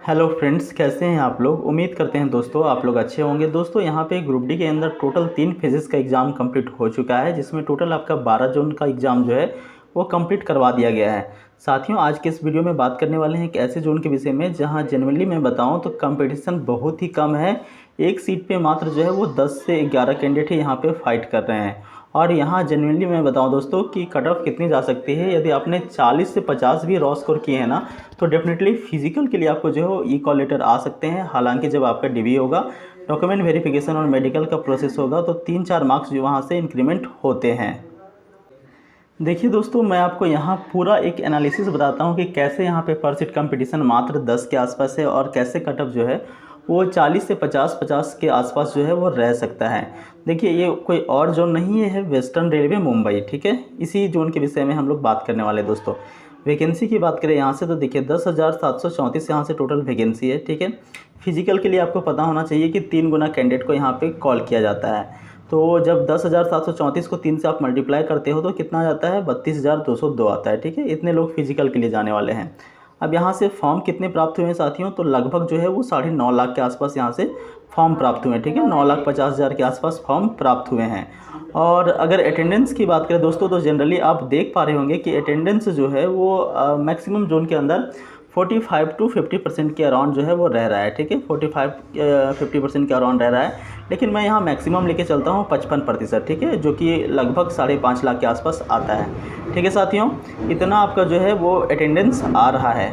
Hello friends, कैसे हैं आप लोग। उम्मीद करते हैं दोस्तों आप लोग अच्छे होंगे। दोस्तों यहाँ पे ग्रुप डी के अंदर टोटल 3 फेजेस का एग्ज़ाम कंप्लीट हो चुका है, जिसमें टोटल आपका 12 जोन का एग्ज़ाम जो है वो कंप्लीट करवा दिया गया है। साथियों, आज के इस वीडियो में बात करने वाले हैं एक ऐसे जोन के विषय में जहाँ जनरली मैं बताऊँ तो कंपटीशन बहुत ही कम है। एक सीट पर मात्र जो है वो 10 से 11 कैंडिडेट ही यहाँ पर फाइट कर रहे हैं। और यहाँ जेन्युइनली मैं बताऊं दोस्तों कि कट ऑफ कितनी जा सकती है। यदि आपने 40 से 50 भी रॉ स्कोर किए हैं ना, तो डेफिनेटली फिजिकल के लिए आपको जो है ई कॉल लेटर आ सकते हैं। हालांकि जब आपका डीवी होगा, डॉक्यूमेंट वेरिफिकेशन और मेडिकल का प्रोसेस होगा, तो 3-4 मार्क्स जो वहाँ से इंक्रीमेंट होते हैं। देखिए दोस्तों, मैं आपको यहाँ पूरा एक एनालिसिस बताता हूँ कि कैसे यहाँ पे पर सीट कंपटीशन मात्र 10 के आसपास है और कैसे कट ऑफ जो है वो 40 से 50 के आसपास जो है वो रह सकता है। देखिए, ये कोई और जोन नहीं है, वेस्टर्न रेलवे मुंबई, ठीक है। इसी जोन के विषय में हम लोग बात करने वाले दोस्तों। वैकेंसी की बात करें यहाँ से तो देखिए 10,734 यहाँ से टोटल वैकेंसी है, ठीक है। फिजिकल के लिए आपको पता होना चाहिए कि 3 गुना कैंडिडेट को यहाँ पे कॉल किया जाता है। तो जब 10,734 को 3 से आप मल्टीप्लाई करते हो तो कितना आ जाता है, 32,202 आता है, ठीक है। इतने लोग फिजिकल के लिए जाने वाले हैं। अब यहाँ से फॉर्म कितने प्राप्त हुए हैं साथियों, तो लगभग जो है वो 9.5 लाख के आसपास यहाँ से फॉर्म प्राप्त हुए हैं, ठीक है। 9,50,000 के आसपास फॉर्म प्राप्त हुए हैं। और अगर अटेंडेंस की बात करें दोस्तों, तो जनरली आप देख पा रहे होंगे कि अटेंडेंस जो है वो मैक्सिमम जोन के अंदर 45 to 50% के अराउंड जो है वो रह रहा है, ठीक है। 45-50% के अराउंड रह रहा है। लेकिन मैं यहाँ मैक्सिमम लेके चलता हूँ 55%, ठीक है, जो कि लगभग 5.5 लाख के आसपास आता है, ठीक है साथियों। इतना आपका जो है वो अटेंडेंस आ रहा है।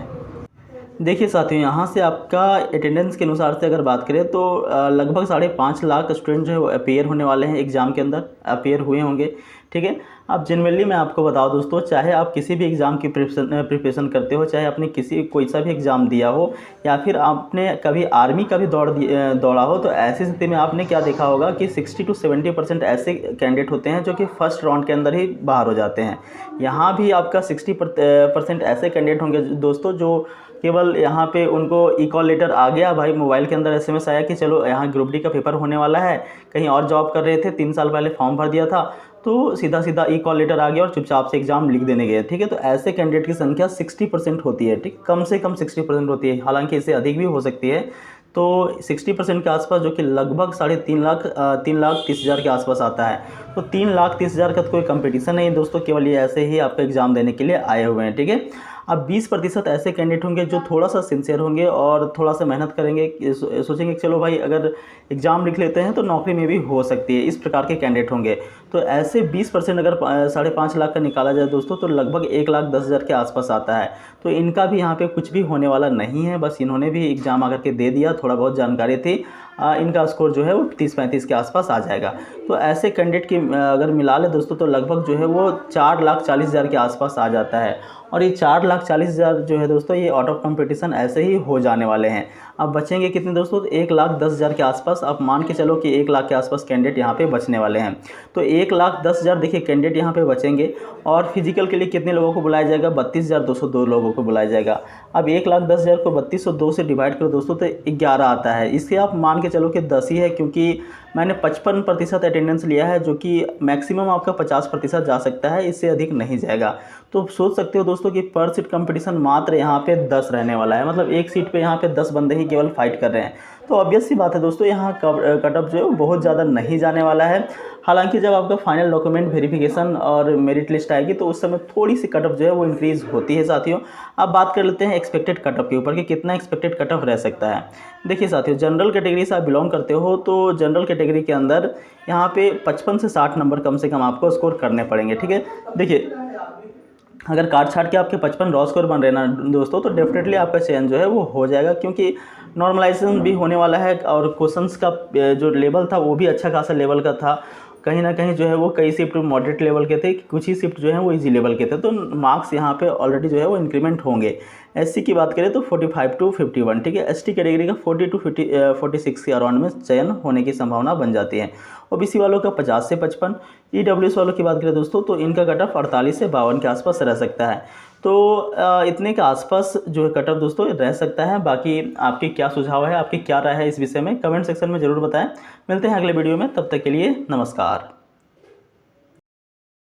देखिए साथियों, यहाँ से आपका अटेंडेंस के अनुसार से अगर बात करें तो लगभग 5.5 लाख स्टूडेंट जो है वो अपीयर होने वाले हैं एग्ज़ाम के अंदर, अपीयर हुए होंगे, ठीक है। अब जनरली मैं आपको बताऊँ दोस्तों, चाहे आप किसी भी एग्ज़ाम की प्रिपरेशन करते हो, चाहे आपने कोई सा भी एग्ज़ाम दिया हो, या फिर आपने कभी आर्मी का भी दौड़ा हो, तो ऐसी स्थिति में आपने क्या देखा होगा कि 60 to 70% ऐसे कैंडिडेट होते हैं जो कि फर्स्ट राउंड के अंदर ही बाहर हो जाते हैं। यहाँ भी आपका 60% ऐसे कैंडिडेट होंगे दोस्तों जो केवल यहाँ पे उनको ई कॉल लेटर आ गया, भाई मोबाइल के अंदर एसएमएस आया कि चलो यहाँ ग्रुप डी का पेपर होने वाला है, कहीं और जॉब कर रहे थे, 3 साल पहले फॉर्म भर दिया था, तो सीधा सीधा ई कॉल लेटर आ गया और चुपचाप से एग्जाम लिख देने गए, ठीक है। तो ऐसे कैंडिडेट की संख्या 60% होती है, ठीक, कम से कम 60% होती है, हालांकि इससे अधिक भी हो सकती है। तो 60% के आसपास, जो कि लगभग 3,30,000 के आसपास आता है। तो 3,30,000 का तो कोई कंपटीशन नहीं है दोस्तों, केवल ये ऐसे ही आपका एग्ज़ाम देने के लिए आए हुए हैं, ठीक है। अब 20% ऐसे कैंडिडेट होंगे जो थोड़ा सा सिंसियर होंगे और थोड़ा सा मेहनत करेंगे, सोचेंगे कि चलो भाई अगर एग्ज़ाम लिख लेते हैं तो नौकरी में भी हो सकती है, इस प्रकार के कैंडिडेट होंगे। तो ऐसे 20% अगर 5.5 लाख का निकाला जाए दोस्तों, तो लगभग 1,10,000 के आसपास आता है। तो इनका भी यहाँ पे कुछ भी होने वाला नहीं है, बस इन्होंने भी एग्ज़ाम आकर के दे दिया, थोड़ा बहुत जानकारी थी, इनका स्कोर जो है वो 30-35 के आसपास आ जाएगा। तो ऐसे कैंडिडेट की अगर मिला ले दोस्तों, तो लगभग जो है वो 4,40,000 के आसपास आ जाता है। और ये 4,40,000 जो है दोस्तों, ये आउट ऑफ कंपटीशन ऐसे ही हो जाने वाले हैं। अब बचेंगे कितने दोस्तों, तो 1,10,000 के आसपास आप मान के चलो कि 1 लाख के आसपास कैंडिडेट यहाँ पे बचने वाले हैं। तो 1,10,000 देखिए कैंडिडेट यहाँ पे बचेंगे। और फिजिकल के लिए कितने लोगों को बुलाया जाएगा, 32,202 लोगों को बुलाया जाएगा। अब 1,10,000 को 3202 से डिवाइड करो दोस्तों, तो 11 आता है। इससे आप मान के चलो कि 10 ही है, क्योंकि मैंने 55% अटेंडेंस लिया है, जो कि मैक्सिमम आपका 50% जा सकता है, इससे अधिक नहीं जाएगा। तो सोच सकते हो दोस्तों कि पर सीट कंपटीशन मात्र यहाँ पे 10 रहने वाला है, मतलब एक सीट पे यहाँ पे 10 बंदे ही केवल फाइट कर रहे हैं। तो ऑब्वियस सी बात है दोस्तों, यहाँ कट ऑफ जो है वो बहुत ज़्यादा नहीं जाने वाला है। हालांकि जब आपका फाइनल डॉक्यूमेंट वेरिफिकेशन और मेरिट लिस्ट आएगी तो उस समय थोड़ी सी कट ऑफ जो है वो इंक्रीज़ होती है साथियों। अब बात कर लेते हैं एक्सपेक्टेड कट ऑफ के ऊपर कि कितना एक्सपेक्टेड कट ऑफ रह सकता है। देखिए साथियों, जनरल कैटेगरी से आप बिलोंग करते हो तो जनरल कैटेगरी के अंदर यहाँ पे 55 से 60 नंबर कम से कम आपको स्कोर करने पड़ेंगे, ठीक है। देखिए, अगर काट छाट के आपके 55 रॉ स्कोर बन रहे ना दोस्तों, तो डेफिनेटली आपका चयन जो है वो हो जाएगा, क्योंकि नॉर्मलाइजेशन भी होने वाला है और क्वेश्चंस का जो लेवल था वो भी अच्छा खासा लेवल का था। कहीं ना कहीं जो है वो कई शिफ्ट मॉडरेट लेवल के थे, कुछ ही शिफ्ट जो है वो इजी लेवल के थे। तो मार्क्स यहाँ पे ऑलरेडी जो है वो इंक्रीमेंट होंगे। एससी की बात करें तो 45 to 51, ठीक है। एसटी कैटेगरी का 40 to 46 के अराउंड में चयन होने की संभावना बन जाती है। ओबीसी वालों का 50 से 55। ईडब्ल्यूएस वालों की बात करें दोस्तों, तो इनका कट ऑफ 48 से 52 के आसपास रह सकता है। तो इतने के आसपास जो है कट ऑफ दोस्तों रह सकता है। बाकी आपके क्या सुझाव है, आपकी क्या राय है इस विषय में, कमेंट सेक्शन में ज़रूर बताएं। मिलते हैं अगले वीडियो में, तब तक के लिए नमस्कार।